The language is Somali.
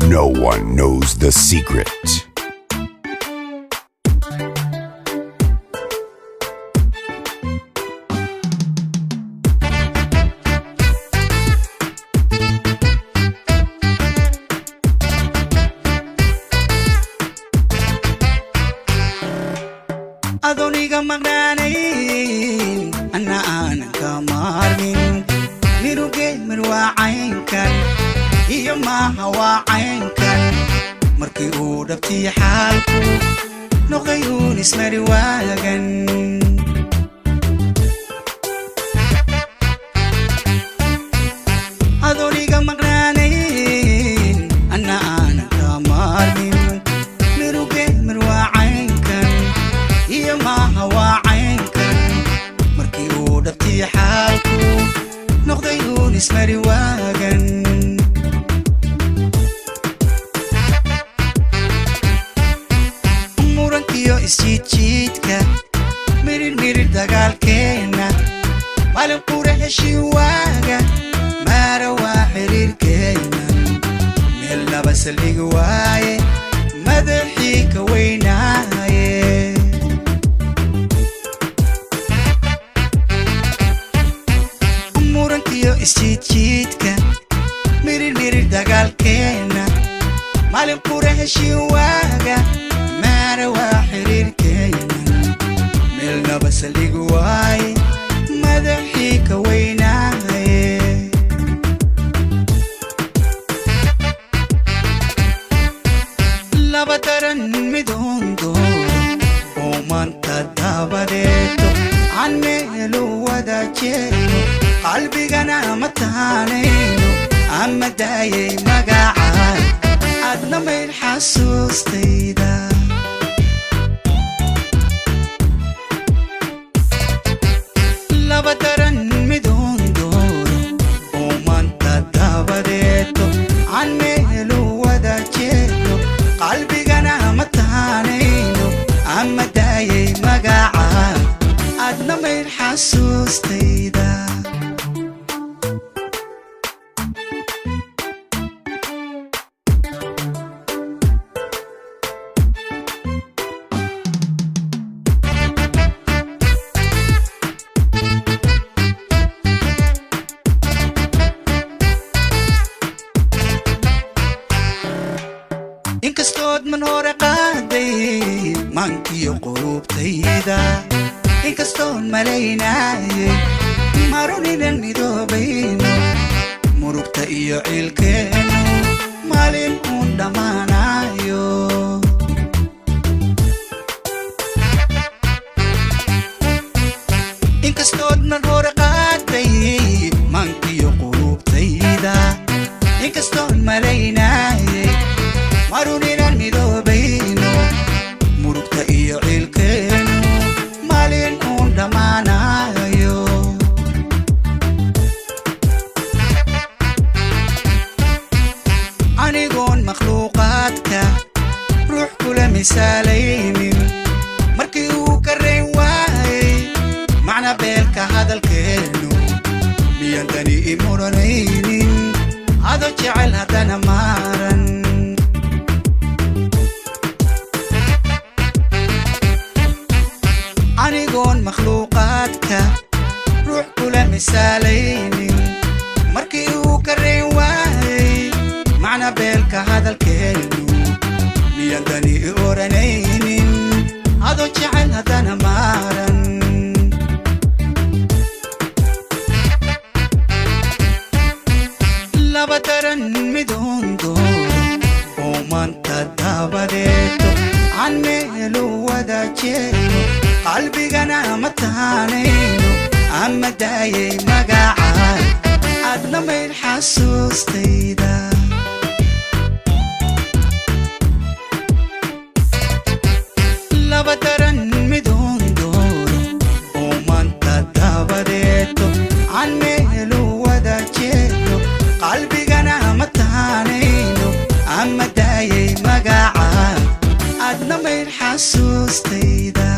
No one knows the secret. adoniga magnaanayn anna aanan ka maarmin miruge marwaacaynkan iyo maaha waacaynkan markii uu dhabtii xaalku noqayuun ismari waagan adoniga magnaanayn anna aanan ka maarmin miruge marwaacaynkan iyo maaha waacaynkan markii uu dhabtii xaalku noqdayuun ismari waagan murankiyo isjiidjiidka mirir dagaalkeenna maalin qura heshii waaga maara waa xiriirkeenna meel laba saldhigi waaye madaxii ka weynaaye murankiyo isjiidjiidka mirir dagaalkeenna maalin qura heshii waaga maara waa xiriirkeenna meel laba saldhigi waaye madaxii ka weynaaye laba daran midoon dooro oo maanta dabadeeto aan meelu wada jeedo qalbigana ma taanayno ama daayay magacaan adna mayl xasuustayda laba daran midoon dooro oo maanta dabadeeto aan meelu wada jeedo qalbigana ma taanayno ama daayay magacaan adna mayl xasuustayda inkastood man hore qaaday maankiyo qulubtayda inkastoon malaynaayay maruninan midoobayno murugta iyo ciilkeennu maalin uun dhammaanayo inkastood man hore qaaday maankiyo qulubtayda inkastoon malaynaayay maruninan midoobayno murugta iyo ciilkeennu maalin uun dhammaanayo anigoon makhluuqaadka ruux kula misaalaynin markii uu ka rayn waayay macna beelka hadalkeennu miyan dani i muranaynin ado jecel haddana maaran anigoon makhluuqaadka ruux kula misaalaynin markii uu ka rayn waayay macna beelka hadalkeennu miyan dani i oranaynin ado jecel haddana maaran laba daran midoon dooro oo maanta dabadeeto aan meelu wada jeedo qalbigana ma taanayno ama daayay magacaan adna mayl xasuustayda laba daran midoon dooro oo maanta dabadeeto aan meelu wada jeedo qalbigana ma taanayno ama daayay magacaan adna mayl xasuustayda